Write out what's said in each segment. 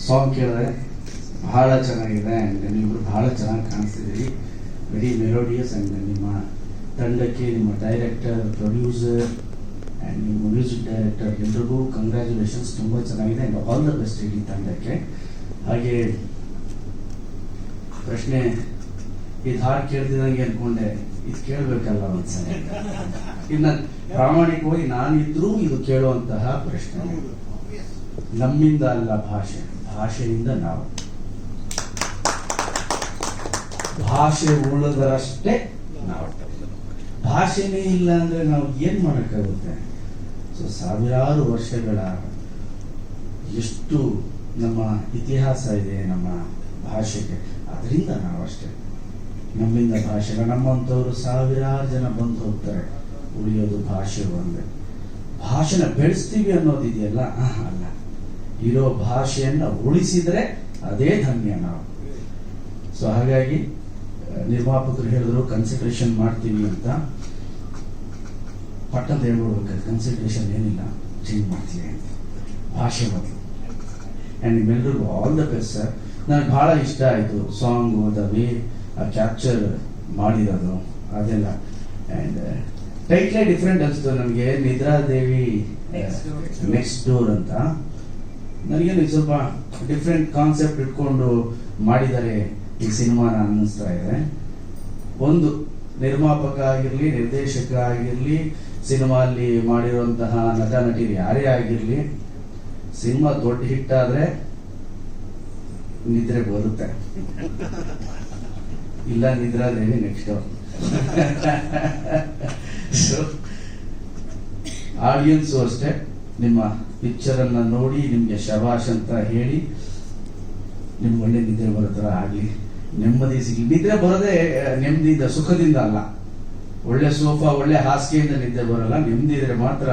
Song ಕೇಳಿದ್ರೆ ಬಹಳ ಚೆನ್ನಾಗಿದೆ ಆ್ಯಂಡ್ ನೀವಿಬ್ರು ಬಹಳ ಚೆನ್ನಾಗಿ ಕಾಣಿಸ್ತಿದ್ದೀರಿ. ವೆರಿ ಮೆಲೋಡಿಯಸ್ ಆ್ಯಂಡ್ ನಿಮ್ಮ ತಂಡಕ್ಕೆ, ನಿಮ್ಮ ಡೈರೆಕ್ಟರ್, ಪ್ರೊಡ್ಯೂಸರ್ ಆ್ಯಂಡ್ ನಿಮ್ಮ ಮ್ಯೂಸಿಕ್ ಡೈರೆಕ್ಟರ್ ಎಲ್ರಿಗೂ ಕಂಗ್ರ್ಯಾಚುಲೇಷನ್ಸ್. ತುಂಬ ಚೆನ್ನಾಗಿದೆ ಆ್ಯಂಡ್ ಆಲ್ ದ ಬೆಸ್ಟ್ ಇಡೀ ತಂಡಕ್ಕೆ. ಹಾಗೆ ಪ್ರಶ್ನೆ, ಇದು ಹಾಡು ಕೇಳ್ತಿದ್ದಂಗೆ ಅನ್ಕೊಂಡೆ ಇದು ಕೇಳಬೇಕಲ್ಲ ಒಂದ್ಸಲ. ಇನ್ನು ಪ್ರಾಮಾಣಿಕವಾಗಿ ನಾನಿದ್ರೂ ಇದು ಕೇಳುವಂತಹ ಪ್ರಶ್ನೆ. ನಮ್ಮಿಂದ ಅಲ್ಲ ಭಾಷೆ, ಭಾಷೆಯಿಂದ ನಾವು. ಭಾಷೆ ಉಳಿದರಷ್ಟೇ ನಾವು. ಭಾಷೆನೇ ಇಲ್ಲ ಅಂದ್ರೆ ನಾವು ಏನ್ ಮಾಡಕ್ಕಾಗುತ್ತೆ? ಸೊ ಸಾವಿರಾರು ವರ್ಷಗಳ ಎಷ್ಟು ನಮ್ಮ ಇತಿಹಾಸ ಇದೆ ನಮ್ಮ ಭಾಷೆಗೆ, ಅದರಿಂದ ನಾವು ಅಷ್ಟೇ. ನಮ್ಮಿಂದ ಭಾಷೆ, ನಮ್ಮಂಥವ್ರು ಸಾವಿರಾರು ಜನ ಬಂದು ಹೋಗ್ತಾರೆ, ಉಳಿಯೋದು ಭಾಷೆ ಒಂದೇ. ಭಾಷೆನ ಬೆಳೆಸ್ತೀವಿ ಅನ್ನೋದಿದೆಯಲ್ಲ, ಅಲ್ಲ. ಇರೋ ಭಾಷೆಯನ್ನ ಉಳಿಸಿದ್ರೆ ಅದೇ ಧನ್ಯ ನಾವು. ಸೊ ಹಾಗಾಗಿ ನಿರ್ಮಾಪಕರು ಹೇಳಿದ್ರು ಕನ್ಸಿಡರೇಷನ್ ಮಾಡ್ತೀವಿ ಅಂತ. ಪಟ್ಟದ ಹೇಳ್ಬಿಡ್ಬೇಕಾದ್ರೆ ಕನ್ಸಿಡರೇಷನ್ ಏನಿಲ್ಲ, ಚೇಂಜ್ ಮಾಡ್ತೀವಿ ಅಂತ, ಭಾಷೆ ಬದಲು. ಆ್ಯಂಡ್ ನಿಮ್ಮೆಲ್ಲರಿಗೂ ಆಲ್ ದ ಬೆಸ್ಟ್ ಸರ್. ನನಗೆ ಬಹಳ ಇಷ್ಟ ಆಯಿತು ಸಾಂಗು, ದ ವೇ ಕ್ಯಾಪ್ಚರ್ ಮಾಡಿರೋದು ಅದೆಲ್ಲ. ಆ್ಯಂಡ್ ಟೈಟ್ಲೇ ಡಿಫ್ರೆಂಟ್ ಅನಿಸ್ತು ನನಗೆ, ನಿದ್ರಾದೇವಿ ನೆಕ್ಸ್ಟ್ ಡೋರ್ ಅಂತ. ನನಗೇನು ಸ್ವಲ್ಪ ಡಿಫ್ರೆಂಟ್ ಕಾನ್ಸೆಪ್ಟ್ ಇಟ್ಕೊಂಡು ಮಾಡಿದ್ದಾರೆ ಈ ಸಿನಿಮಾನ ಅನ್ನಿಸ್ತಾ ಇದೆ. ಒಂದು ನಿರ್ಮಾಪಕ ಆಗಿರಲಿ, ನಿರ್ದೇಶಕ ಆಗಿರಲಿ, ಸಿನಿಮಾ ಅಲ್ಲಿ ಮಾಡಿರುವಂತಹ ನಟ ನಟಿಯರು ಯಾರೇ ಆಗಿರಲಿ, ಸಿನಿಮಾ ದೊಡ್ಡ ಹಿಟ್ ಆದ್ರೆ ನಿದ್ರೆ ಬರುತ್ತೆ, ಇಲ್ಲ ನಿದ್ರಾದೇವಿ ನೆಕ್ಸ್ಟ್. ಸೊ ಆಡಿಯನ್ಸು ಅಷ್ಟೇ, ನಿಮ್ಮ ಪಿಕ್ಚರ್ ಅನ್ನ ನೋಡಿ ನಿಮ್ಗೆ ಶಬಾಷ್ ಅಂತ ಹೇಳಿ ನಿಮ್ಗೆ ಒಳ್ಳೆ ನಿದ್ರೆ ಬರೋ ಥರ ಆಗಲಿ, ನೆಮ್ಮದಿ ಸಿಗಲಿ. ನಿದ್ರೆ ಬರೋದೇ ನೆಮ್ಮದಿಯಿಂದ, ಸುಖದಿಂದ ಅಲ್ಲ. ಒಳ್ಳೆ ಸೋಫಾ, ಒಳ್ಳೆ ಹಾಸಿಗೆಯಿಂದ ನಿದ್ದೆ ಬರಲ್ಲ, ನೆಮ್ಮದಿ ಇದ್ರೆ ಮಾತ್ರ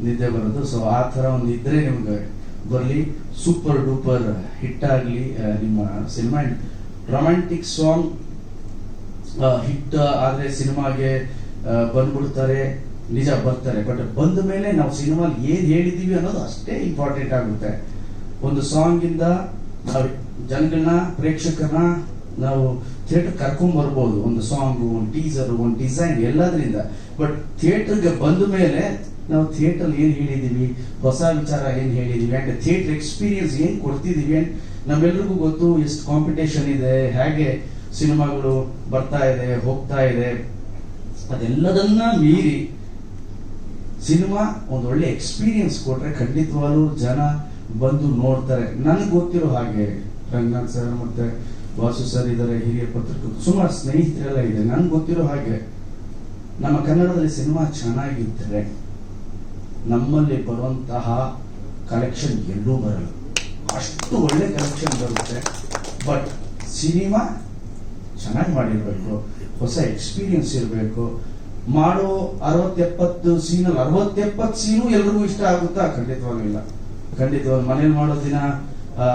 ನಿದ್ದೆ ಬರೋದು. ಸೊ ಆ ಥರ ಒಂದು ನಿದ್ರೆ ನಿಮ್ಗೆ ಬರಲಿ, ಸೂಪರ್ ಡೂಪರ್ ಹಿಟ್ ಆಗಲಿ ನಿಮ್ಮ ಸಿನಿಮಾ. ರೊಮ್ಯಾಂಟಿಕ್ ಸಾಂಗ್ ಹಿಟ್ ಆದ್ರೆ ಸಿನಿಮಾಗೆ ಬಂದ್ಬಿಡ್ತಾರೆ, ನಿಜ ಬರ್ತಾರೆ. ಬಟ್ ಬಂದ ಮೇಲೆ ನಾವು ಸಿನಿಮಾಲಿ ಏನ್ ಹೇಳಿದೀವಿ ಅನ್ನೋದು ಅಷ್ಟೇ ಇಂಪಾರ್ಟೆಂಟ್ ಆಗುತ್ತೆ. ಒಂದು ಸಾಂಗ್ ಇಂದ ನಾವು ಜನಗಳನ್ನ, ಪ್ರೇಕ್ಷಕರನ್ನ ನಾವು ಥಿಯೇಟರ್ ಕರ್ಕೊಂಡ್ ಬರ್ಬೋದು. ಒಂದು ಸಾಂಗ್, ಒಂದು ಟೀಸರ್, ಒಂದು ಡಿಸೈನ್, ಎಲ್ಲದರಿಂದ. ಬಟ್ ಥಿಯೇಟರ್ಗೆ ಬಂದ ಮೇಲೆ ನಾವು ಥಿಯೇಟರ್ ಏನ್ ಹೇಳಿದೀವಿ, ಹೊಸ ವಿಚಾರ ಏನ್ ಹೇಳಿದೀವಿ, ಅಂಡ್ ಥಿಯೇಟರ್ ಎಕ್ಸ್ಪೀರಿಯನ್ಸ್ ಏನ್ ಕೊಡ್ತಿದೀವಿ. ಅಂಡ್ ನಮ್ಮೆಲ್ರಿಗೂ ಗೊತ್ತು ಎಷ್ಟು ಕಾಂಪಿಟೇಷನ್ ಇದೆ, ಹೇಗೆ ಸಿನಿಮಾಗಳು ಬರ್ತಾ ಇದೆ, ಹೋಗ್ತಾ ಇದೆ. ಅದೆಲ್ಲದನ್ನ ಮೀರಿ ಸಿನಿಮಾ ಒಂದು ಒಳ್ಳೆ ಎಕ್ಸ್ಪೀರಿಯನ್ಸ್ ಕೊಟ್ರೆ ಖಂಡಿತವಾಗ್ಲೂ ಜನ ಬಂದು ನೋಡ್ತಾರೆ. ನನಗೆ ಗೊತ್ತಿರೋ ಹಾಗೆ ರಂಗನಾಥ್ ಸರ್ ಮತ್ತೆ ವಾಸು ಸರ್ ಇದ್ದಾರೆ, ಹಿರಿಯ ಪತ್ರಕರ್ತರು, ಸುಮಾರು ಸ್ನೇಹಿತರೆಲ್ಲ ಇದೆ. ನನ್ಗೆ ಗೊತ್ತಿರೋ ಹಾಗೆ ನಮ್ಮ ಕನ್ನಡದಲ್ಲಿ ಸಿನಿಮಾ ಚೆನ್ನಾಗಿದ್ದರೆ ನಮ್ಮಲ್ಲಿ ಬರುವಂತಹ ಕಲೆಕ್ಷನ್ ಎಲ್ಲೂ ಬರಲ್ಲ, ಅಷ್ಟು ಒಳ್ಳೆ ಕಲೆಕ್ಷನ್ ಬರುತ್ತೆ. ಬಟ್ ಸಿನಿಮಾ ಚೆನ್ನಾಗಿ ಮಾಡಿರ್ಬೇಕು, ಹೊಸ ಎಕ್ಸ್ಪೀರಿಯನ್ಸ್ ಇರಬೇಕು. ಮಾಡೋ 60-70 ಸೀನಲ್ಲಿ 60-70 ಸೀನು ಎಲ್ರಿಗೂ ಇಷ್ಟ ಆಗುತ್ತಾ? ಖಂಡಿತವಾಗಿಲ್ಲ. ಖಂಡಿತವಾಗಿ ಮನೇಲಿ ಮಾಡೋ ದಿನ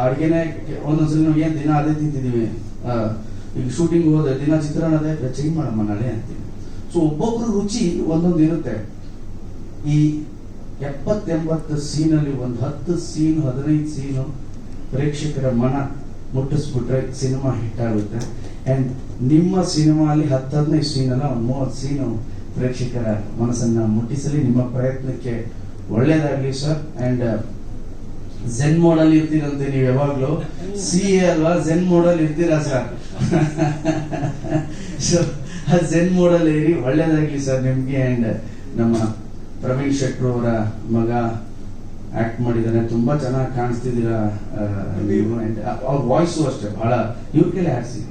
ಅಡುಗೆನೆ ಒಂದೊಂದ್ಸಲ ಏನ್ ದಿನ ಅದೇ ತಿಂತಿದೀವಿ, ಈಗ ಶೂಟಿಂಗ್ ಹೋದ್ರೆ ದಿನ ಚಿತ್ರಾನ್ನ ಅದೇ, ಚೇಂಜ್ ಮಾಡಮ್ಮ ನಾಳೆ ಅಂತೀವಿ. ಸೊ ಒಬ್ಬೊಬ್ರು ರುಚಿ ಒಂದೊಂದು ಇರುತ್ತೆ. ಈ 70-80 ಸೀನಲ್ಲಿ ಒಂದು 10 ಸೀನು 15 ಸೀನು ಪ್ರೇಕ್ಷಕರ ಮನ ಮುಟ್ಟಿಸ್ಬಿಟ್ರೆ ಸಿನಿಮಾ ಹಿಟ್ ಆಗುತ್ತೆ. ಅಂಡ್ ನಿಮ್ಮ ಸಿನಿಮಾ ಅಲ್ಲಿ 10-15 ಸೀನ್ ಅಲ್ಲ, ಒಂದು 30 ಸೀನು ಪ್ರೇಕ್ಷಕರ ಮನಸ್ಸನ್ನ ಮುಟ್ಟಿಸಲಿ. ನಿಮ್ಮ ಪ್ರಯತ್ನಕ್ಕೆ ಒಳ್ಳೇದಾಗ್ಲಿ ಸರ್. ಅಂಡ್ ಝೆನ್ ಮೋಡ್ ಅಲ್ಲಿ ಇರ್ತೀರಂತೆ ನೀವು ಯಾವಾಗ್ಲೂ. CA ಅಲ್ವಾ, ಝೆನ್ ಮೋಡ್ ಅಲ್ಲಿ ಇರ್ತೀರಾ ಸರ್? ಸೊ ಝೆನ್ ಮೋಡ್ ಅಲ್ಲಿ ಇರಿ, ಒಳ್ಳೇದಾಗ್ಲಿ ಸರ್ ನಿಮ್ಗೆ. ಅಂಡ್ ನಮ್ಮ ಪ್ರವೀಣ್ ಶೆಟ್ರು ಅವರ ಮಗ ಆಕ್ಟ್ ಮಾಡಿದಾನೆ, ತುಂಬಾ ಚೆನ್ನಾಗಿ ಕಾಣಿಸ್ತಿದ್ದೀರಾ ನೀವು. ಅಂಡ್ ಅವ್ರ ವಾಯ್ಸು ಅಷ್ಟೇ ಬಹಳ, ಇವ್ರ ಕೈಲಿ ಆಡ್ಸಿ,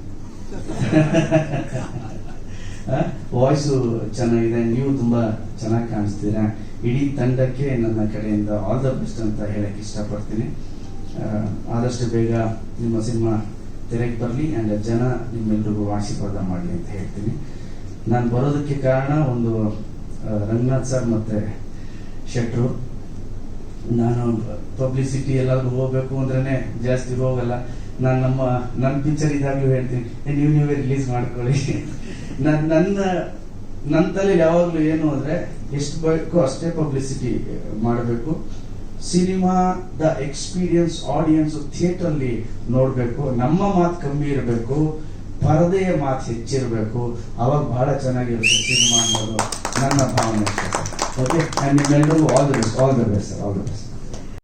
ವಾಯ್ಸು ಚೆನ್ನಾಗಿದೆ, ನೀವು ತುಂಬಾ ಚೆನ್ನಾಗಿ ಕಾಣಿಸ್ತೀರಾ. ಇಡೀ ತಂಡಕ್ಕೆ ನನ್ನ ಕಡೆಯಿಂದ ಆಲ್ ದ ಬೆಸ್ಟ್ ಅಂತ ಹೇಳಕ್ ಇಷ್ಟಪಡ್ತೀನಿ. ಆದಷ್ಟು ಬೇಗ ನಿಮ್ಮ ಸಿನಿಮಾ ತೆರೆಗೆ ಬರಲಿ ಅಂಡ್ ಜನ ನಿಮ್ಮೆಲ್ರಿಗೂ ಆಶೀರ್ವಾದ ಮಾಡಲಿ ಅಂತ ಹೇಳ್ತೀನಿ. ನಾನು ಬರೋದಕ್ಕೆ ಕಾರಣ ಒಂದು ರಂಗನಾಥ್ ಸರ್ ಮತ್ತೆ ಶೆಟ್ರು. ನಾನು ಪಬ್ಲಿಸಿಟಿ ಎಲ್ಲಾದ್ರೂ ಹೋಗ್ಬೇಕು ಅಂದ್ರೇನೆ ಜಾಸ್ತಿ ಹೋಗಲ್ಲ. ನಾನು ನನ್ನ ಪಿಕ್ಚರ್ ಇದಾಗ್ಲೂ ಹೇಳ್ತೀನಿ, ನೀವೇ ರಿಲೀಸ್ ಮಾಡ್ಕೊಳ್ಳಿ. ನನ್ನ ತಲೆ ಯಾವಾಗ್ಲೂ ಏನು ಅಂದ್ರೆ ಎಷ್ಟು ಬೇಕೋ ಅಷ್ಟೇ ಪಬ್ಲಿಸಿಟಿ ಮಾಡಬೇಕು. ಸಿನಿಮಾದ ಎಕ್ಸ್ಪೀರಿಯನ್ಸ್ ಆಡಿಯನ್ಸ್ ಥಿಯೇಟರ್ ಅಲ್ಲಿ ನೋಡ್ಬೇಕು, ನಮ್ಮ ಮಾತು ಕಮ್ಮಿ ಇರಬೇಕು, ಪರದೆಯ ಮಾತು ಹೆಚ್ಚಿರಬೇಕು, ಅವಾಗ ಬಹಳ ಚೆನ್ನಾಗಿರುತ್ತೆ ಸಿನಿಮಾ ಅನ್ನೋದು ನನ್ನ ಭಾವನೆ. ಓಕೆ, ನಿಮ್ಮೆಲ್ಲರಿಗೂ all the best, all the best, all the best.